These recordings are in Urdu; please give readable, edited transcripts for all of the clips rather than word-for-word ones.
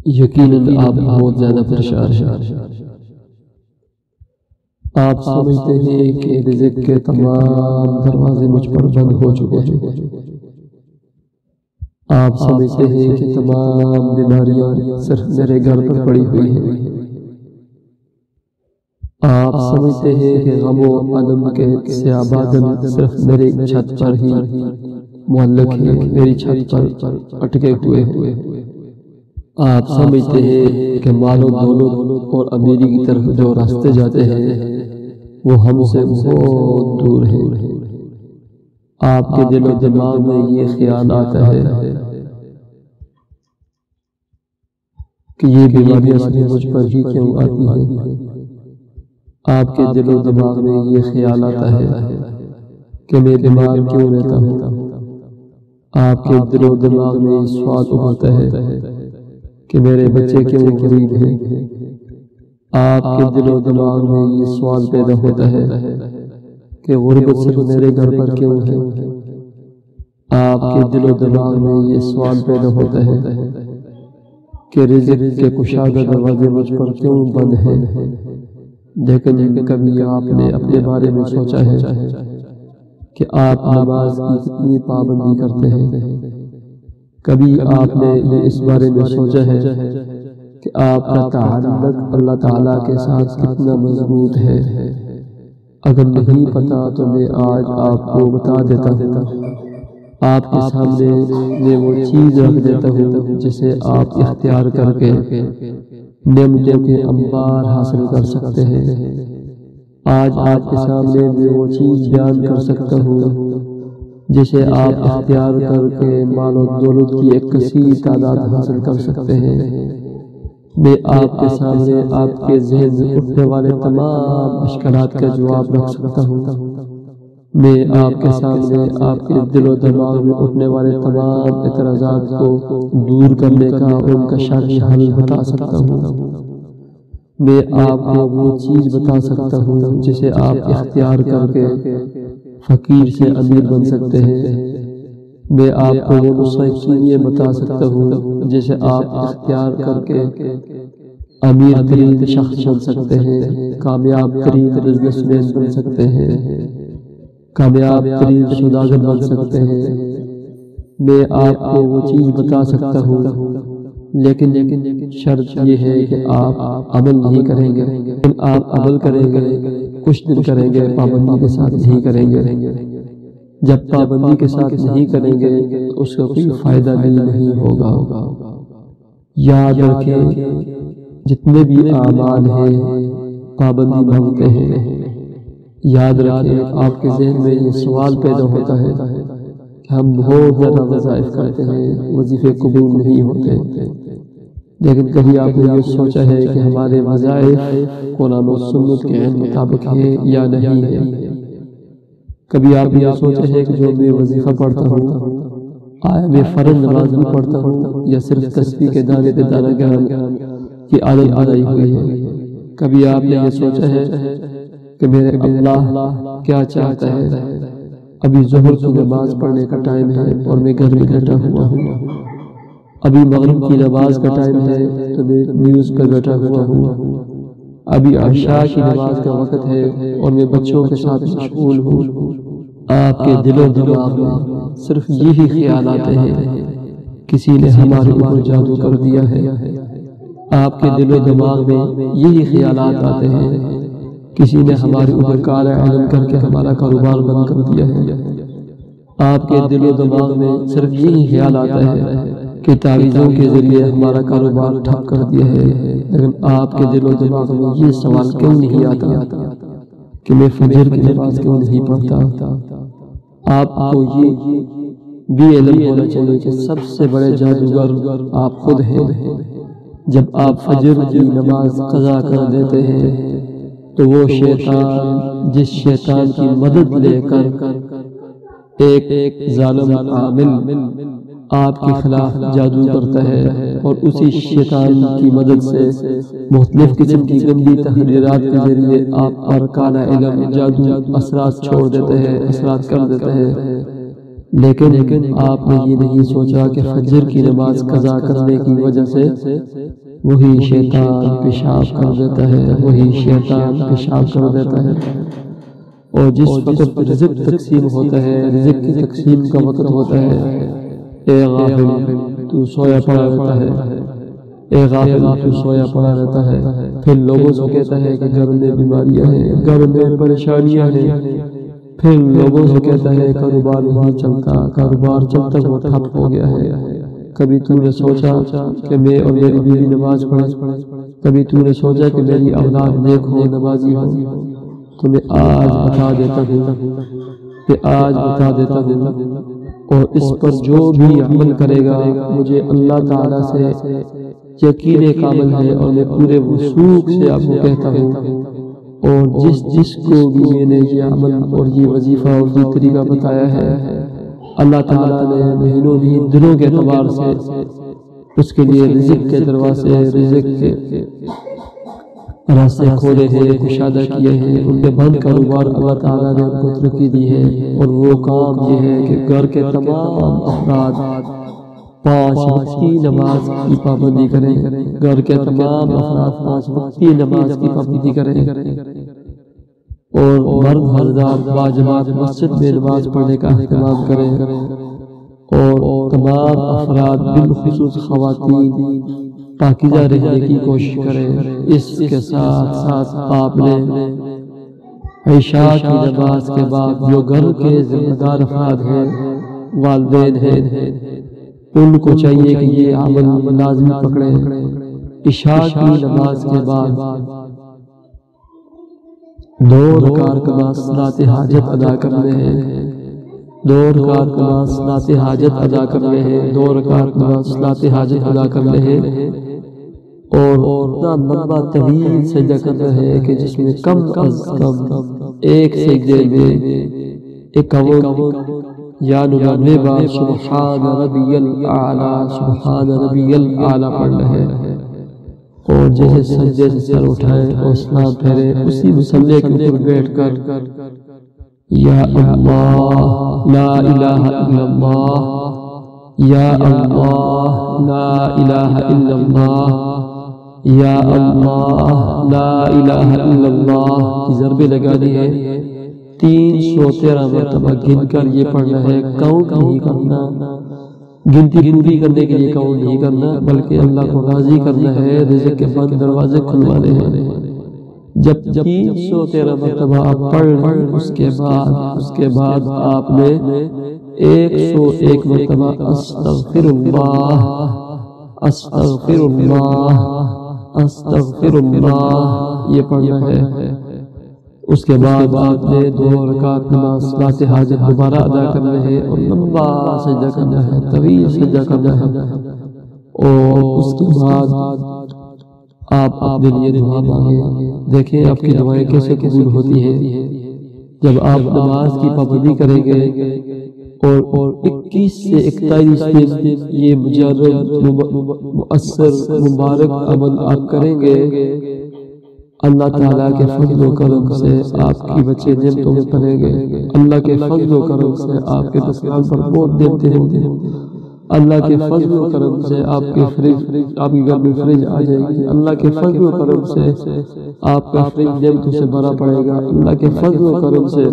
یقیناً آپ بہت زیادہ پریشان ہیں۔ آپ سمجھتے ہیں کہ رزق کے تمام دروازے مجھ پر بند ہو چکے ہیں۔ آپ سمجھتے ہیں کہ تمام بیماریاں صرف میرے گھر پر پڑی ہوئی ہیں۔ آپ سمجھتے ہیں کہ غم و علم کے سیاہ بادل صرف میری چھت پر ہی معلق ہیں، میری چھت پر اٹکے ہوئے ہیں۔ آپ سمجھتے ہیں کہ مال و دولت اور امیری کی طرف جو راستے جاتے ہیں وہ ہم سے بہت دور ہیں۔ آپ کے دل و دماغ میں یہ خیال آتا ہے کہ یہ بیماریاں صرف مجھ پر ہی کیوں آتی ہیں۔ آپ کے دل و دماغ میں یہ خیال آتا ہے کہ میں بیمار کیوں رہتا ہوں۔ آپ کے دل و دماغ میں یہ سوال اٹھتا ہے کہ میرے بچے کیوں غریب ہیں۔ آپ کے دل و دماغ میں یہ سوال پیدا ہوتا ہے کہ غربت صرف میرے گھر پر کیوں ہے۔ آپ کے دل و دماغ میں یہ سوال پیدا ہوتا ہے کہ رزق کے کشادہ دروازے مجھ پر کیوں بند ہیں۔ لیکن کبھی آپ نے اپنے بارے میں سوچا ہے کہ آپ نماز کی کتنی پابندی کرتے ہیں؟ کبھی آپ نے اس بارے میں سوچا ہے کہ آپ کا تعلق اللہ تعالیٰ کے ساتھ کتنا مضبوط ہے؟ اگر نہیں پتا تو میں آج آپ کو بتا دیتا ہوں۔ آپ کے سامنے میں وہ چیز رکھ دیتا ہوں جسے آپ اختیار کر کے نعمتوں کے انبار حاصل کر سکتے ہیں۔ آج آپ کے سامنے میں وہ چیز بیان کر سکتا ہوں جسے آپ اختیار کر کے مال و دولت کی ایک کثیر تعداد حاصل کر سکتے ہیں۔ میں آپ کے سامنے آپ کے ذہن میں اٹھنے والے تمام اشکالات کا جواب رکھ سکتا ہوں۔ میں آپ کے سامنے آپ کے دل و دماغ میں اٹھنے والے تمام اعتراضات کو دور کرنے کا اور ان کا شرعی حل بتا سکتا ہوں۔ میں آپ کو وہ چیز بتا سکتا ہوں جسے آپ اختیار کر کے فقیر سے امیر بن سکتے ہیں۔ میں آپ کو وہ نسخے بتا سکتا ہوں جسے آپ اختیار کر کے امیر ترین شخص بن سکتے ہیں، کامیاب ترین بزنس مین بن سکتے ہیں، کامیاب ترین سوداگر بن سکتے ہیں۔ میں آپ کو وہ چیز بتا سکتا ہوں، لیکن شرط یہ ہے کہ آپ عمل نہیں کریں گے۔ آپ عمل کریں گے، کچھ دن کریں گے، پابندی کے ساتھ نہیں کریں گے۔ جب پابندی کے ساتھ نہیں کریں گے تو اس کا کوئی فائدہ بھی نہیں ہوگا۔ یاد رکھیں، جتنے بھی اعمال ہیں پابندی بھنگتے ہیں۔ یاد رکھیں، آپ کے ذہن میں یہ سوال پیدا ہوتا ہے کہ ہم بہت زیادہ وظائف کرتے ہیں، وظیفے قبول نہیں ہوتے، لیکن کبھی آپ نے یہ سوچا ہے کہ ہمارے وظائف قرآن و سنت کے مطابق ہیں یا نہیں ہے؟ کبھی آپ نے یہ سوچا ہے کہ جو میں وظیفہ پڑھتا ہوں آیا میں فرض نماز بھی پڑھتا ہوں یا صرف تسبیح کے دانے پہ دانا گرام کی عادت بنائی ہوئی ہے؟ کبھی آپ نے یہ سوچا ہے کہ میرے اللہ کیا چاہتا ہے؟ ابھی ظہر کی نماز پڑھنے کا ٹائم ہے اور میں گھر میں بیٹھا ہوا ہوں۔ ابھی مغرب کی نماز کا ٹائم ہے تو میں نیوز پر بیٹھا ہوا ہوں۔ ابھی عشاء کی نماز کا وقت ہے اور میں بچوں کے ساتھ مشغول ہوں۔ آپ کے دل و دماغ میں صرف یہی خیال آتے ہیں، کسی نے ہمارے اوپر جادو کر دیا ہے۔ آپ کے دل و دماغ میں یہی خیالات آتے ہیں، کسی نے ہمارے اوپر کالا علم کر کے ہمارا کاروبار بند کر دیا ہے۔ آپ کے دل و دماغ میں صرف یہی خیال آتا ہے کہ تعویذوں کے ذریعے ہمارا کاروبار ٹھپ کر دیا ہے، لیکن آپ کے دل و دماغ میں یہ سوال کیوں نہیں آتا کہ میں فجر کی نماز کیوں نہیں پڑھتا؟ آپ کو یہ بھی علم ہونا چاہیے کہ سب سے بڑے جادوگر آپ خود ہیں۔ جب آپ فجر کی نماز قضا کر دیتے ہیں تو وہ شیطان جس شیطان کی مدد لے کر ایک ظالم عامل آپ کے خلاف جادو کرتا ہے اور اسی شیطان کی مدد سے مختلف قسم کی گندی تحریرات کے ذریعے آپ پر کالا علم جادو اثرات چھوڑ دیتے ہیں، اثرات کر دیتے ہیں۔ لیکن آپ نے یہ نہیں سوچا کہ فجر کی نماز قضا کرنے کی وجہ سے وہی شیطان پیشاب کر دیتا ہے، وہی شیطان پیشاب کر دیتا ہے، اور جس وقت رزق تقسیم ہوتا ہے، رزق کی تقسیم کا وقت ہوتا ہے، اے غافل تو سویا پڑا رہتا ہے، اے غافل تو سویا پڑا رہتا ہے، پھر لوگوں سے کہتا ہے کہ گھر میں بیماریاں ہیں، گھر میں پریشانیاں ہیں، پھر لوگوں سے کہتا ہے کاروبار نہیں چلتا، کاروبار جب تک وہ ٹھپ ہو گیا ہے۔ کبھی تو نے سوچا کہ میں اور میری بیوی نماز پڑھیں، کبھی تو نے سوچا کہ میری اولاد نیک ہو، نمازی ہو، تو میں آج بتا دیتا ہوں اور اس پر جو بھی عمل کرے گا مجھے اللہ تعالیٰ سے یقین کامل ہے، اور میں پورے وثوق سے آپ کو کہتا ہوں، اور جس کو بھی میں نے یہ عمل اور یہ وظیفہ اور یہ طریقہ بتایا ہے، اللہ تعالیٰ نے مہینوں نہیں دنوں کے اعتبار سے اس کے لیے رزق کے دروازے، رزق کے راستے کھولے ہیں، کشادہ کیے ہیں، ان کے بند کاروبار اللہ تعالیٰ نے ان کو ترقی دی ہے، اور وہ کام یہ ہے کہ گھر کے تمام افراد 5 وقتی نماز کی پابندی کریں، گھر کے تمام افراد 5 وقتی نماز کی پابندی کریں، اور مرد حضرات باجماعت مسجد میں نماز پڑھنے کا اہتمام کریں، اور تمام افراد بالخصوص خواتین پاکیزہ رہنے کی کوشش کریں۔ اس کے ساتھ ساتھ آپ نے عشاء کی نماز کے بعد جو گھر کے ذمہ دار افراد ہیں، والدین ہیں، ان کو چاہیے کہ یہ عمل لازمی پکڑیں۔ عشاء کی نماز کے بعد 2 رکعت نماز صلاۃ حاجت ادا کرنے ہیں، 2 رکعت نماز صلاۃ حاجت ادا کرنے ہیں، 2 رکعت نماز صلاۃ حاجت ادا کرنے ہیں، اور اتنا لمبا طویل سجدہ کرنا ہے کہ جس میں کم از کم ایک سجدے میں 51 یا 99 بار سبحان ربی الاعلیٰ، سبحان ربی الاعلیٰ پڑھنا ہے، اور جیسے سجدے سے سر اٹھائیں اور سلام پھیریں، اسی مصلی کے اوپر بیٹھ کر یا اللہ لا الہ الا اللہ، یا اللہ لا الہ الا اللہ، یا اللہ لا الہ الا اللہ کی ضربیں لگانی ہے۔ 313 مرتبہ گن کر یہ پڑھنا ہے، کاؤنٹ نہیں کرنا، گنتی پوری کرنے کے لیے کاؤنٹ نہیں کرنا، بلکہ اللہ کو راضی کرنا ہے، رزق کے بند دروازے کھلوانے ہیں۔ جب 313 مرتبہ آپ پڑھ لیں، اس کے بعد آپ نے 101 مرتبہ استغفر اللہ، استغفر اللہ، استغفر اللہ یہ پڑھنا ہے۔ اس کے بعد آپ نے 2 رکعت نماز صلاۃ حاجت دوبارہ ادا کرنا ہے، اور لمبا سجدہ کرنا ہے، طویل سجدہ کرنا ہے، اور اس کے بعد آپ اپنے لیے دعا مانگیں۔ دیکھیں آپ کی دعائیں کیسے قبول ہوتی ہیں جب آپ نماز کی پابندی کریں گے، اور 21 سے 41 دن یہ مجرد مؤثر مبارک عمل آپ کریں گے، اللہ تعالیٰ کے فضل و کرم سے آپ کی بچے نعمتوں میں پلیں گے، اللہ کے فضل و کرم سے آپ کے دسترخوان پر بہت نعمتیں ہوں گی، اللہ کے فضل و کرم سے آپ کے گھر میں فریج آ جائے گی، اللہ کے فضل و کرم سے آپ کا فریج نعمتوں سے بھرا پڑے گا، اللہ کے فضل و کرم سے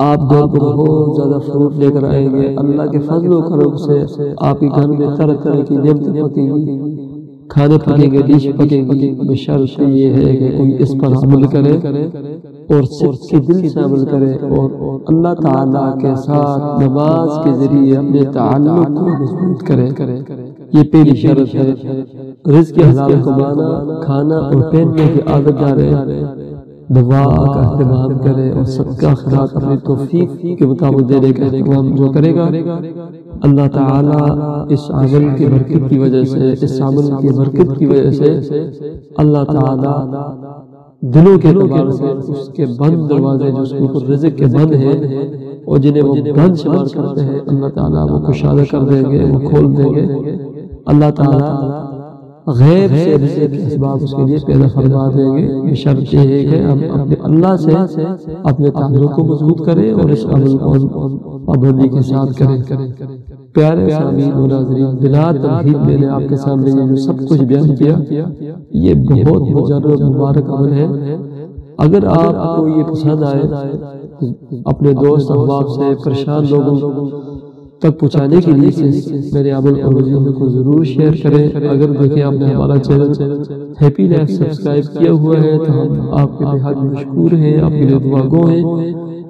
آپ گھر پر بہت زیادہ فروٹ لے کر آئیں گے، اللہ کے فضل و کرم سے آپ کے گھر میں طرح طرح کی نعمتیں پکیں گی، کھانے پکیں گے، ڈش پکیں گی۔ بشرط یہ ہے کہ کوئی اس پر عمل کرے اور سچے دل سے عمل کرے، اور اللہ تعالیٰ کے ساتھ نماز کے ذریعے اپنے تعلق کو مضبوط کرے۔ یہ پہلی شرط ہے۔ رزق حلال کمانا، کھانا اور پہننے کی عادت ڈالے، دعا کا اہتمام کرے، اور صدقہ خیرات اپنی توفیق کے مطابق دینے کا اہتمام جو کرے گا، اللہ تعالیٰ اس عمل کی برکت کی وجہ سے، اس عمل کی برکت کی وجہ سے اللہ تعالیٰ دلوں کے اعتبار سے اس کے بند دروازے جو اس کے اوپر رزق کے بند ہیں اور جنہیں وہ بند شمار کرتے ہیں، اللہ تعالیٰ وہ کشادہ کر دیں گے، وہ کھول دیں گے۔ اللہ تعالیٰ غیب سے رزق کے اسباب اس کے لیے پیدا فرما دیں گے۔ یہ شرط یہ ہے کہ ہم اپنے اللہ سے اپنے تعلق کو مضبوط کریں اور اس عمل کو پابندی کے ساتھ کریں۔ پیارے سامعین و ناظرین، بلا تمہید میں نے آپ کے سامنے یہ جو سب کچھ بیان کیا، یہ بہت مجرد مبارک عمل ہے۔ اگر آپ کو یہ پسند آئے، اپنے دوست احباب سے پریشان لوگوں تک پہنچانے کے لیے میرے عمل اور وظیفے کو ضرور شیئر کریں۔ اگر دیکھیں آپ نے ہمارا چینل ہیپی لائف سبسکرائب کیا ہوا ہے تو ہم آپ کے بہت مشکور ہیں، آپ کے لیے دعا گو ہیں۔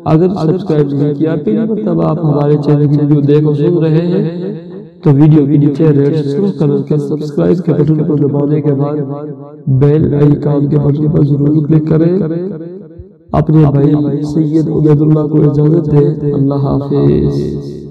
اگر سبسکرائب نہیں کیا پہلی مرتبہ آپ ہمارے چینل کی ویڈیو دیکھ اور سن رہے ہیں تو ویڈیو کے نیچے ریڈ کلر کے سبسکرائب کے بٹن کو دبانے کے بعد بیل آئیکن کے بٹن پر ضرور کلک کریں۔ اپنے بھائی سید عبید اللہ کو اجازت دیں۔ اللہ حافظ۔